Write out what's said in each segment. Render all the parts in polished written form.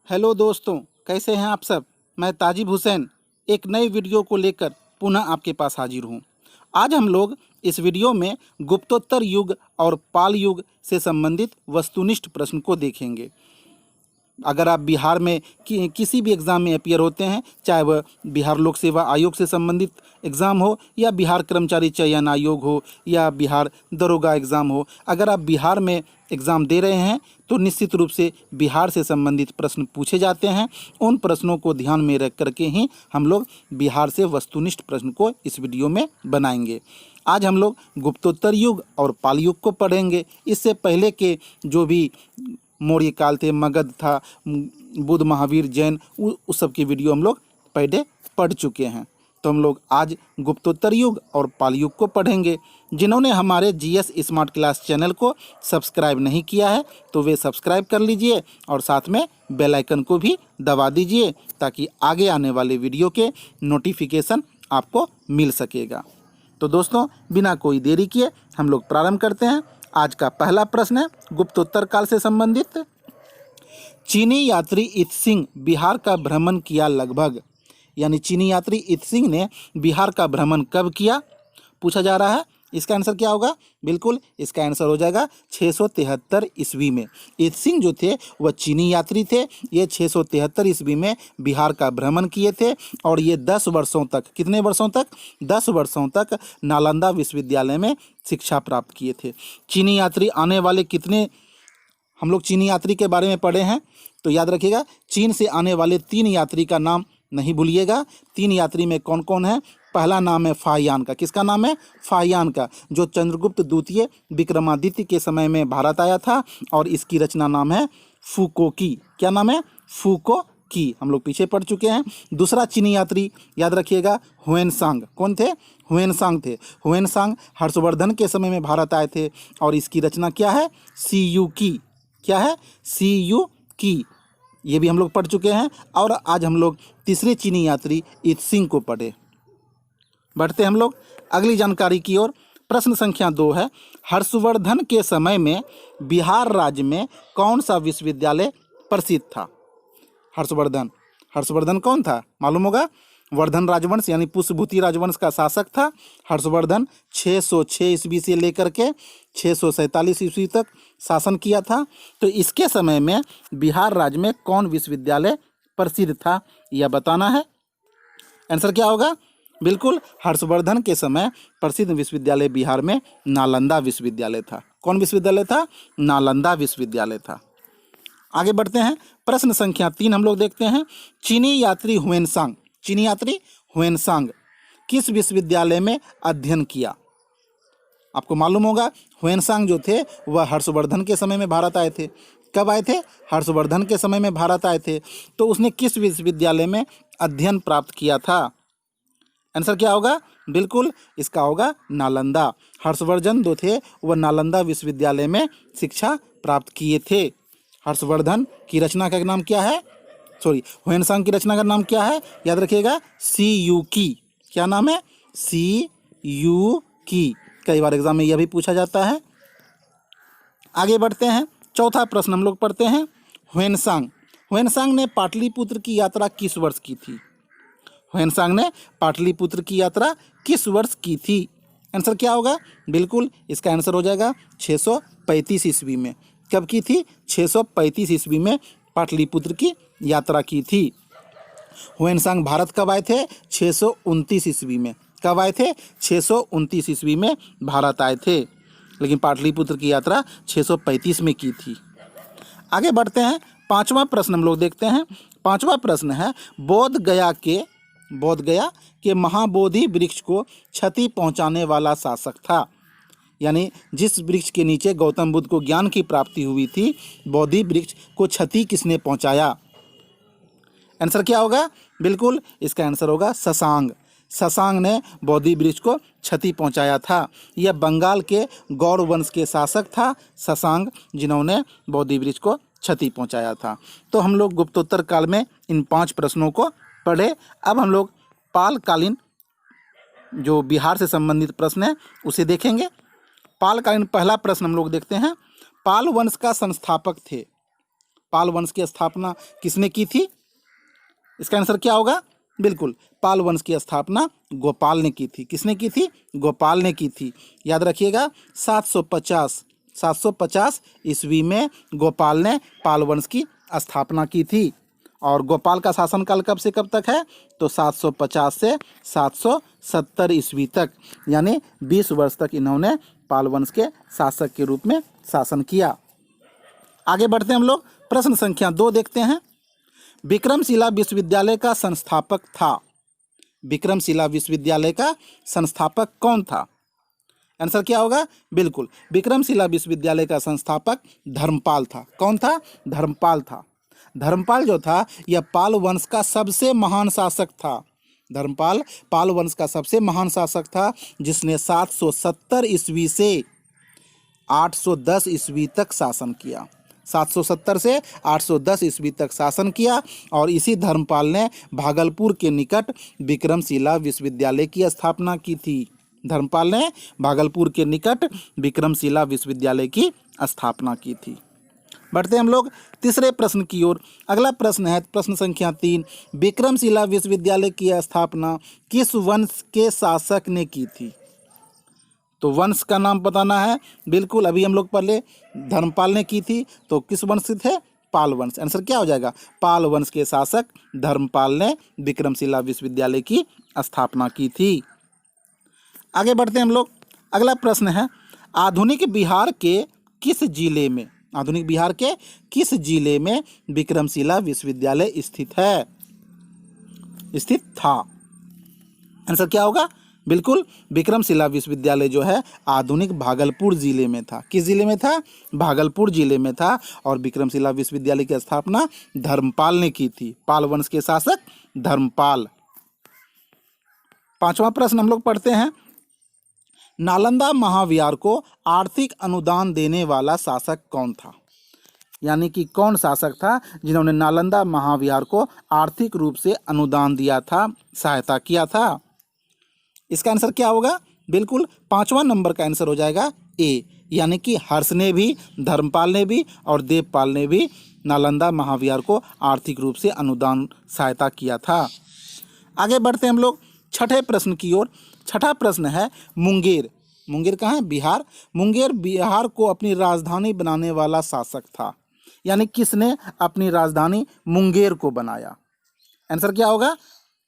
Hello दोस्तों, कैसे हैं आप सब। मैं ताजिब हुसैन एक नई वीडियो को लेकर पुनः आपके पास हाजिर हूं। आज हम लोग इस वीडियो में गुप्तोत्तर युग और पाल युग से संबंधित वस्तुनिष्ठ प्रश्न को देखेंगे। अगर आप बिहार में किसी भी एग्ज़ाम में अपीयर होते हैं, चाहे वह बिहार लोक सेवा आयोग से संबंधित एग्ज़ाम हो या बिहार कर्मचारी चयन आयोग हो या बिहार दरोगा एग्ज़ाम हो, अगर आप बिहार में एग्ज़ाम दे रहे हैं तो निश्चित रूप से बिहार से संबंधित प्रश्न पूछे जाते हैं। उन प्रश्नों को ध्यान में रख करके ही हम लोग बिहार से वस्तुनिष्ठ प्रश्न को इस वीडियो में बनाएंगे। आज हम लोग गुप्तोत्तर युग और पाल युग को पढ़ेंगे। इससे पहले के जो भी मौर्य काल थे, मगध था, बुद्ध, महावीर, जैन, उस सब की वीडियो हम लोग पहले पढ़ चुके हैं। तो हम लोग आज गुप्तोत्तर युग और पाल युग को पढ़ेंगे। जिन्होंने हमारे जीएस स्मार्ट क्लास चैनल को सब्सक्राइब नहीं किया है तो वे सब्सक्राइब कर लीजिए और साथ में बेल आइकन को भी दबा दीजिए ताकि आगे आने वाले वीडियो के नोटिफिकेशन आपको मिल सकेगा। तो दोस्तों, बिना कोई देरी किए हम लोग प्रारंभ करते हैं। आज का पहला प्रश्न है गुप्तोत्तर काल से संबंधित। चीनी यात्री इत्सिंग बिहार का भ्रमण किया लगभग, यानी चीनी यात्री इत्सिंग ने बिहार का भ्रमण कब किया, पूछा जा रहा है। इसका आंसर क्या होगा? बिल्कुल इसका आंसर हो जाएगा 673 ईस्वी में। इत्सिंग जो थे वह चीनी यात्री थे। ये 673 ईस्वी में बिहार का भ्रमण किए थे और ये 10 वर्षों तक, कितने वर्षों तक? 10 वर्षों तक नालंदा विश्वविद्यालय में शिक्षा प्राप्त किए थे। चीनी यात्री आने वाले कितने, हम लोग चीनी यात्री के बारे में पढ़े हैं तो याद रखिएगा, चीन से आने वाले 3 यात्री का नाम नहीं भूलिएगा। 3 यात्री में कौन कौन है? पहला नाम है फाहियान का। किसका नाम है? फाहियान का, जो चंद्रगुप्त द्वितीय विक्रमादित्य के समय में भारत आया था और इसकी रचना नाम है फूको की। क्या नाम है? फूको की। हम लोग पीछे पढ़ चुके हैं। दूसरा चीनी यात्री याद रखिएगा, हुएनसांग। कौन थे? हुएनसांग थे। हुएनसांग हर्षवर्धन के समय में भारत आए थे और इसकी रचना क्या है? सीयू की। क्या है? सीयू की। ये भी हम लोग पढ़ चुके हैं। और आज हम लोग तीसरे चीनी यात्री इत्सिंग को पढ़े। बढ़ते हम लोग अगली जानकारी की ओर। प्रश्न संख्या 2 है, हर्षवर्धन के समय में बिहार राज्य में कौन सा विश्वविद्यालय प्रसिद्ध था? हर्षवर्धन कौन था? मालूम होगा। वर्धन राजवंश यानी पुष्यभूति राजवंश का शासक था। हर्षवर्धन 606 ईस्वी से लेकर के 647 ईस्वी तक शासन किया था। तो इसके समय में बिहार राज्य में कौन विश्वविद्यालय प्रसिद्ध था, यह बताना है। आंसर क्या होगा? बिल्कुल हर्षवर्धन के समय प्रसिद्ध विश्वविद्यालय बिहार में नालंदा विश्वविद्यालय था। कौन विश्वविद्यालय था? नालंदा विश्वविद्यालय था। आगे बढ़ते हैं। प्रश्न संख्या 3 हम लोग देखते हैं। चीनी यात्री हुएनसांग किस विश्वविद्यालय में अध्ययन किया? आपको मालूम होगा, हुएनसांग जो थे वह हर्षवर्धन के समय में भारत आए थे। कब आए थे? हर्षवर्धन के समय में भारत आए थे। तो उसने किस विश्वविद्यालय में अध्ययन प्राप्त किया था? आंसर क्या होगा? बिल्कुल इसका होगा नालंदा। हर्षवर्धन जो थे वह नालंदा विश्वविद्यालय में शिक्षा प्राप्त किए थे। हर्षवर्धन की रचना का नाम क्या है? हुएनसांग की रचना का नाम क्या है? याद रखिएगा, सीयू की। क्या नाम है? सीयू की। कई बार एग्जाम में यह भी पूछा जाता है। आगे बढ़ते हैं। चौथा प्रश्न हम लोग पढ़ते हैं। हुएनसांग ने पाटलिपुत्र की यात्रा किस वर्ष की थी? हुएनसांग ने पाटलिपुत्र की यात्रा किस वर्ष की थी? आंसर क्या होगा? बिल्कुल इसका आंसर हो जाएगा 635 ईस्वी में। कब की थी? 635 ईस्वी में पाटलिपुत्र की यात्रा की थी। हुएनसांग भारत कब आए थे? 629 ईस्वी में। कब आए थे? 629 ईस्वी में भारत आए थे, लेकिन पाटलिपुत्र की यात्रा 635 में की थी। आगे बढ़ते हैं। 5वां प्रश्न हम लोग देखते हैं। 5वां प्रश्न है, बोध गया के महाबोधि वृक्ष को क्षति पहुंचाने वाला शासक था। यानी जिस वृक्ष के नीचे गौतम बुद्ध को ज्ञान की प्राप्ति हुई थी, बोधि वृक्ष को क्षति किसने पहुंचाया? आंसर क्या होगा? बिल्कुल इसका आंसर होगा शशांक। शशांक ने बोधि वृक्ष को क्षति पहुंचाया था। यह बंगाल के गौड़ वंश के शासक था शशांक, जिन्होंने बोधि वृक्ष को क्षति पहुंचाया था। तो हम लोग गुप्तोत्तर काल में इन 5 प्रश्नों को पढ़े। अब हम लोग पालकालीन जो बिहार से संबंधित प्रश्न है उसे देखेंगे। पालकालीन पहला प्रश्न हम लोग देखते हैं। पाल वंश का संस्थापक थे। पाल वंश की स्थापना किसने की थी? इसका आंसर क्या होगा? बिल्कुल, पाल वंश की स्थापना गोपाल ने की थी। किसने की थी? गोपाल ने की थी। याद रखिएगा, 750 ईस्वी में गोपाल ने पाल वंश की स्थापना की थी। और गोपाल का शासनकाल कब से कब तक है? तो 750 से 770 ईस्वी तक, यानी 20 वर्ष तक इन्होंने पाल वंश के शासक के रूप में शासन किया। आगे बढ़ते हैं हम लोग, प्रश्न संख्या 2 देखते हैं। विक्रमशिला विश्वविद्यालय का संस्थापक था। विक्रमशिला विश्वविद्यालय का संस्थापक कौन था? आंसर क्या होगा? बिल्कुल, विक्रमशिला विश्वविद्यालय का संस्थापक धर्मपाल था। कौन था? धर्मपाल था। धर्मपाल जो था यह पाल वंश का सबसे महान शासक था। धर्मपाल पाल वंश का सबसे महान शासक था, जिसने 770 ईस्वी से 810 ईस्वी तक शासन किया। 770 से 810 ईस्वी तक शासन किया। और इसी धर्मपाल ने भागलपुर के निकट विक्रमशिला विश्वविद्यालय की स्थापना की थी। धर्मपाल ने भागलपुर के निकट विक्रमशिला विश्वविद्यालय की स्थापना की थी। बढ़ते हैं हम लोग तीसरे प्रश्न की ओर। अगला प्रश्न है प्रश्न संख्या 3। विक्रमशिला विश्वविद्यालय की स्थापना किस वंश के शासक ने की थी? तो वंश का नाम बताना है। बिल्कुल, अभी हम लोग पहले धर्मपाल ने की थी, तो किस वंश से थे? पाल वंश। आंसर क्या हो जाएगा? पाल वंश के शासक धर्मपाल ने विक्रमशिला विश्वविद्यालय की स्थापना की थी। आगे बढ़ते हैं हम लोग। अगला प्रश्न है, आधुनिक बिहार के किस जिले में, आधुनिक बिहार के किस जिले में विक्रमशिला विश्वविद्यालय स्थित है? स्थित था। आंसर क्या होगा? बिल्कुल, विक्रमशिला विश्वविद्यालय जो है आधुनिक भागलपुर जिले में था। किस जिले में था? भागलपुर जिले में था। और विक्रमशिला विश्वविद्यालय की स्थापना धर्मपाल ने की थी। पाल वंश के शासक धर्मपाल। पांचवा प्रश्न हम लोग पढ़ते हैं। नालंदा महाविहार को आर्थिक अनुदान देने वाला शासक कौन था? यानी कि कौन शासक था जिन्होंने नालंदा महाविहार को आर्थिक रूप से अनुदान दिया था, सहायता किया था? इसका आंसर क्या होगा? बिल्कुल, 5वां नंबर का आंसर हो जाएगा ए, यानी कि हर्ष ने भी, धर्मपाल ने भी और देवपाल ने भी नालंदा महाविहार को आर्थिक रूप से अनुदान सहायता किया था। आगे बढ़ते हैं हम लोग छठे प्रश्न की ओर। छठा प्रश्न है, मुंगेर। मुंगेर कहाँ है? बिहार। मुंगेर बिहार को अपनी राजधानी बनाने वाला शासक था। यानी किसने अपनी राजधानी मुंगेर को बनाया? आंसर क्या होगा?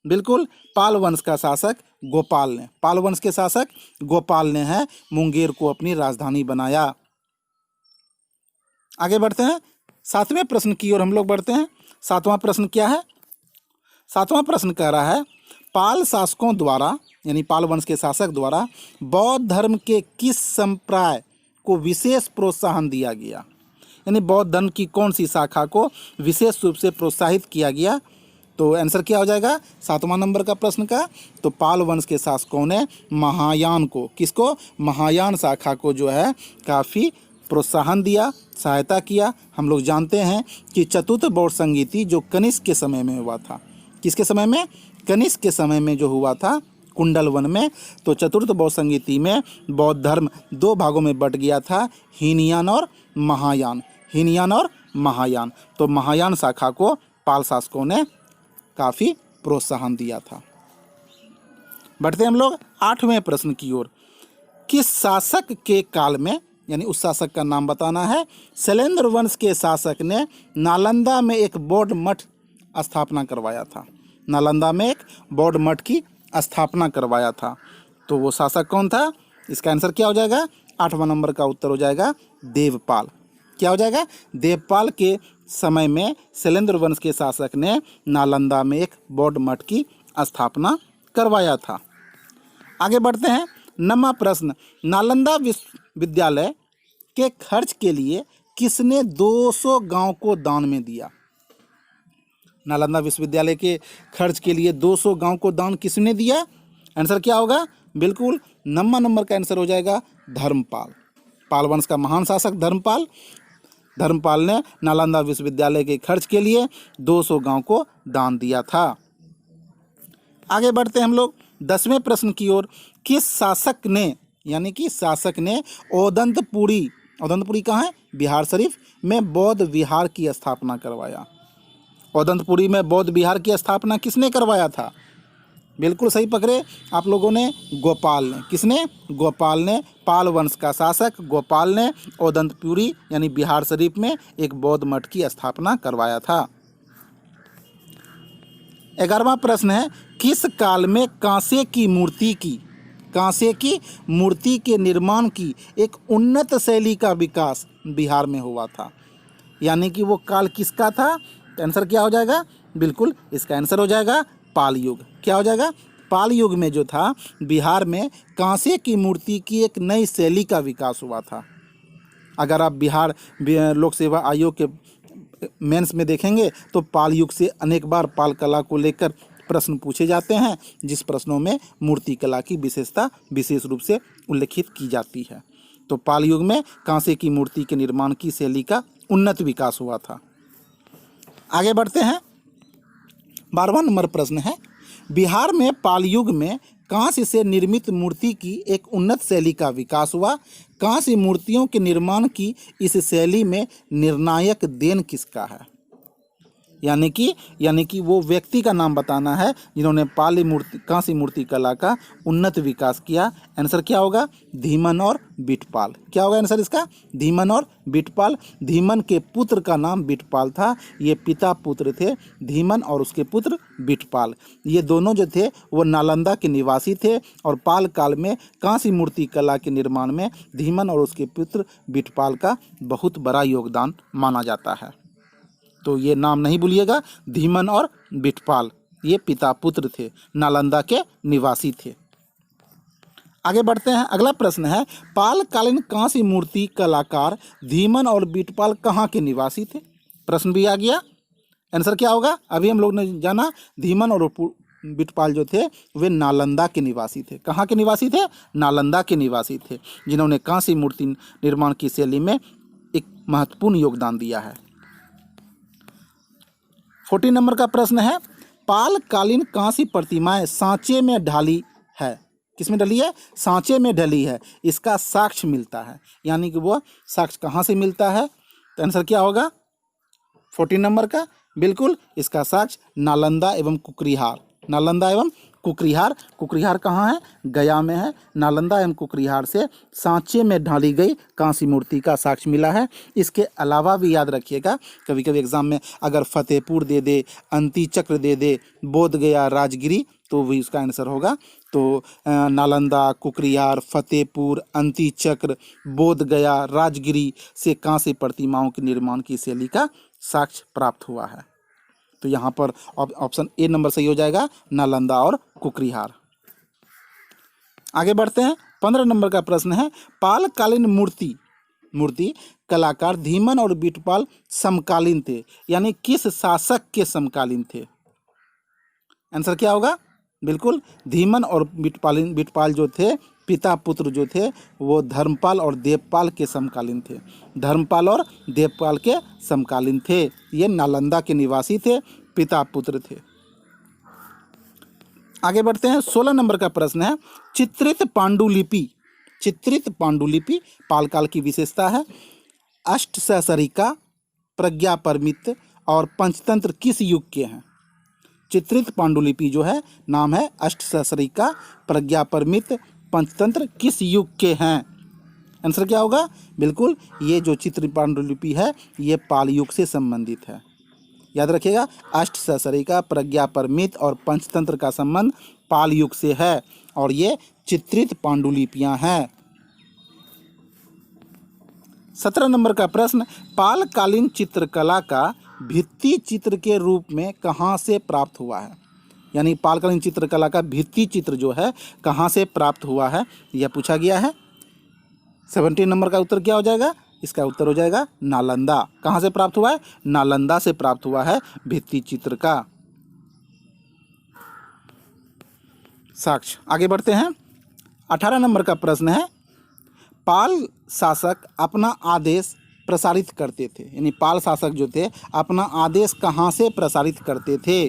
बिल्कुल, पाल वंश का शासक गोपाल ने, पाल वंश के शासक गोपाल ने है मुंगेर को अपनी राजधानी बनाया। आगे बढ़ते हैं 7वें प्रश्न की ओर हम लोग बढ़ते हैं। 7वां प्रश्न क्या है? 7वां प्रश्न कह रहा है, पाल शासकों द्वारा, यानी पाल वंश के शासक द्वारा बौद्ध धर्म के किस संप्रदाय को विशेष प्रोत्साहन दिया गया? यानी बौद्ध धर्म की कौन सी शाखा को विशेष रूप से प्रोत्साहित किया गया? तो आंसर क्या हो जाएगा 7वां नंबर का प्रश्न का? तो पाल वंश के शासकों ने महायान को, किसको? महायान शाखा को जो है काफ़ी प्रोत्साहन दिया, सहायता किया। हम लोग जानते हैं कि चतुर्थ बौद्ध संगीति जो कनिष्क के समय में हुआ था, किसके समय में? कनिष्क के समय में जो हुआ था कुंडलवन में। तो चतुर्थ बौद्ध संगीति में बौद्ध धर्म 2 भागों में बट गया था, हीनयान और महायान। हीनयान और महायान। तो महायान शाखा को पाल शासकों ने काफ़ी प्रोत्साहन दिया था। बढ़ते हम लोग 8वें प्रश्न की ओर। किस शासक के काल में, यानी उस शासक का नाम बताना है, शैलेंद्र वंश के शासक ने नालंदा में एक बौद्ध मठ स्थापना करवाया था? नालंदा में एक बौद्ध मठ की स्थापना करवाया था। तो वो शासक कौन था? इसका आंसर क्या हो जाएगा? 8वां नंबर का उत्तर हो जाएगा देवपाल। क्या हो जाएगा? देवपाल के समय में शैलेंद्र वंश के शासक ने नालंदा में एक बौद्ध मठ की स्थापना करवाया था। आगे बढ़ते हैं 9वां प्रश्न। नालंदा विश्वविद्यालय के खर्च के लिए किसने 200 गांव को दान में दिया? नालंदा विश्वविद्यालय के खर्च के लिए 200 गांव को दान किसने दिया? आंसर क्या होगा? बिल्कुल, 9वां नंबर का आंसर हो जाएगा धर्मपाल। पाल वंश का महान शासक धर्मपाल, धर्मपाल ने नालंदा विश्वविद्यालय के खर्च के लिए 200 गांव को दान दिया था। आगे बढ़ते हैं हम लोग 10वें प्रश्न की ओर। किस शासक ने, यानी कि शासक ने औदंतपुरी कहाँ है? बिहार शरीफ में बौद्ध विहार की स्थापना करवाया। औदंतपुरी में बौद्ध विहार की स्थापना किसने करवाया था? बिल्कुल सही पकड़े आप लोगों ने, गोपाल ने। किसने? गोपाल ने। पाल वंश का शासक गोपाल ने औदंतपुरी यानी बिहार शरीफ में एक बौद्ध मठ की स्थापना करवाया था। 11वां प्रश्न है, किस काल में कांसे की मूर्ति के निर्माण की एक उन्नत शैली का विकास बिहार में हुआ था? यानी कि वो काल किसका था? आंसर क्या हो जाएगा? बिल्कुल इसका आंसर हो जाएगा पाल युग। क्या हो जाएगा? पाल युग में जो था बिहार में कांसे की मूर्ति की एक नई शैली का विकास हुआ था। अगर आप बिहार लोक सेवा आयोग के मेंस में देखेंगे तो पाल युग से अनेक बार पाल कला को लेकर प्रश्न पूछे जाते हैं, जिस प्रश्नों में मूर्ति कला की विशेषता विशेष रूप से उल्लेखित की जाती है। तो पाल युग में कांसे की मूर्ति के निर्माण की शैली का उन्नत विकास हुआ था। आगे बढ़ते हैं। 12वां नंबर प्रश्न है, बिहार में पाल युग में कांस्य से निर्मित मूर्ति की एक उन्नत शैली का विकास हुआ। कांस्य मूर्तियों के निर्माण की इस शैली में निर्णायक देन किसका है? यानी कि वो व्यक्ति का नाम बताना है जिन्होंने कांस्य मूर्ति कला का उन्नत विकास किया। आंसर क्या होगा? धीमन और बिटपाल। क्या होगा आंसर इसका? धीमन और बिटपाल। धीमन के पुत्र का नाम बिटपाल था। ये पिता पुत्र थे, धीमन और उसके पुत्र बिटपाल। ये दोनों जो थे वो नालंदा के निवासी थे और पाल काल में कांस्य मूर्ति कला के निर्माण में धीमन और उसके पुत्र बिटपाल का बहुत बड़ा योगदान माना जाता है। तो ये नाम नहीं भूलिएगा, धीमन और बिटपाल ये पिता पुत्र थे, नालंदा के निवासी थे। आगे बढ़ते हैं। अगला प्रश्न है, पालकालीन कांस्य मूर्ति कलाकार धीमन और बिटपाल कहाँ के निवासी थे? प्रश्न भी आ गया। आंसर क्या होगा? अभी हम लोग ने जाना धीमन और बिटपाल जो थे वे नालंदा के निवासी थे। कहाँ के निवासी थे? नालंदा के निवासी थे, जिन्होंने कांस्य मूर्ति निर्माण की शैली में एक महत्वपूर्ण योगदान दिया है। 14 नंबर का प्रश्न है, पालकालीन कांस्य प्रतिमाएं सांचे में ढाली है। किसमें ढली है? सांचे में ढली है। इसका साक्ष्य मिलता है, यानी कि वो साक्ष्य कहाँ से मिलता है? तो आंसर क्या होगा 14 नंबर का? बिल्कुल इसका साक्ष्य नालंदा एवं कुकरिहार। नालंदा एवं कुकरिहार। कुकरिहार कहाँ है? गया में है। नालंदा एवं कुकरिहार से सांचे में ढाली गई कांस्य मूर्ति का साक्ष्य मिला है। इसके अलावा भी याद रखिएगा, कभी कभी एग्जाम में अगर फतेहपुर दे दे, अंती चक्र दे दे, बोध गया, राजगिरी, तो भी उसका आंसर होगा। तो नालंदा, कुकरिहार, फतेहपुर, अंती चक्र, बोध गया, राजगिरी से कांस्य प्रतिमाओं के निर्माण की शैली का साक्ष्य प्राप्त हुआ है। तो यहाँ पर ऑप्शन ए नंबर सही हो जाएगा, नालंदा और कुकरिहार। आगे बढ़ते हैं। 15 नंबर का प्रश्न है, पालकालीन मूर्ति कलाकार धीमन और बिटपाल समकालीन थे, यानी किस शासक के समकालीन थे? आंसर क्या होगा? बिल्कुल धीमन और बिटपाल जो थे पिता पुत्र जो थे वो धर्मपाल और देवपाल के समकालीन थे। धर्मपाल और देवपाल के समकालीन थे। ये नालंदा के निवासी थे, पिता पुत्र थे। आगे बढ़ते हैं। 16 नंबर का प्रश्न है, चित्रित पांडुलिपि पालकाल की विशेषता है। अष्टसहस्रिका, प्रज्ञापरमित और पंचतंत्र किस युग के हैं? चित्रित पांडुलिपि जो है नाम है अष्टसहस्रिका, प्रज्ञापरमित, पंचतंत्र किस युग के हैं? आंसर क्या होगा? बिल्कुल ये जो चित्र पांडुलिपि है ये पाल युग से संबंधित है। याद रखिएगा, अष्टसहस्रिका, प्रज्ञापरमित और पंचतंत्र का संबंध पाल युग से है और ये चित्रित पांडुलिपियां हैं। 17 नंबर का प्रश्न, पालकालीन चित्रकला का भित्ति चित्र के रूप में कहाँ से प्राप्त हुआ है? यानी पालकालीन चित्रकला का भित्ति चित्र जो है कहाँ से प्राप्त हुआ है, यह पूछा गया है। 17 नंबर का उत्तर क्या हो जाएगा? इसका उत्तर हो जाएगा नालंदा। कहाँ से प्राप्त हुआ है? नालंदा से प्राप्त हुआ है भित्ति चित्र का साक्ष्य। आगे बढ़ते हैं। 18 नंबर का प्रश्न है, पाल शासक अपना आदेश प्रसारित करते थे, यानी पाल शासक जो थे अपना आदेश कहाँ से प्रसारित करते थे?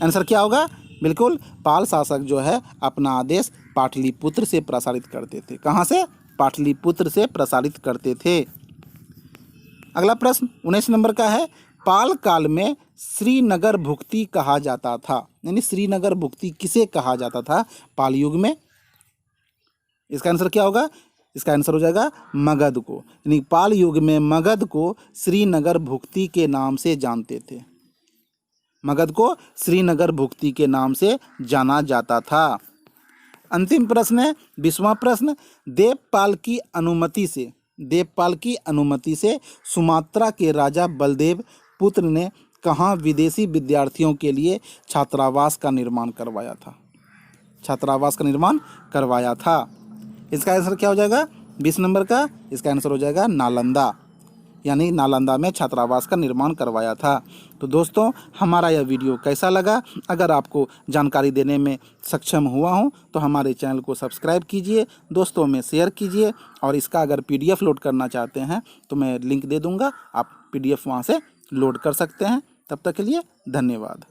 आंसर क्या होगा? बिल्कुल पाल शासक जो है अपना आदेश पाटलिपुत्र से प्रसारित करते थे। कहाँ से? पाटलिपुत्र से प्रसारित करते थे। अगला प्रश्न 19 नंबर का है, पाल काल में श्रीनगर भुक्ति कहा जाता था, यानी श्रीनगर भुक्ति किसे कहा जाता था पाल युग में? इसका आंसर क्या होगा? इसका आंसर हो जाएगा मगध को, यानी पाल युग में मगध को श्रीनगर भुक्ति के नाम से जानते थे। मगध को श्रीनगर भुक्ति के नाम से जाना जाता था। अंतिम प्रश्न है 20वां प्रश्न, देवपाल की अनुमति से सुमात्रा के राजा बलदेव पुत्र ने कहाँ विदेशी विद्यार्थियों के लिए छात्रावास का निर्माण करवाया था? इसका आंसर क्या हो जाएगा 20 नंबर का? इसका आंसर हो जाएगा नालंदा, यानी नालंदा में छात्रावास का निर्माण करवाया था। तो दोस्तों, हमारा यह वीडियो कैसा लगा? अगर आपको जानकारी देने में सक्षम हुआ हूं तो हमारे चैनल को सब्सक्राइब कीजिए, दोस्तों में शेयर कीजिए, और इसका अगर PDF लोड करना चाहते हैं तो मैं लिंक दे दूंगा, आप PDF वहां से लोड कर सकते हैं। तब तक के लिए धन्यवाद।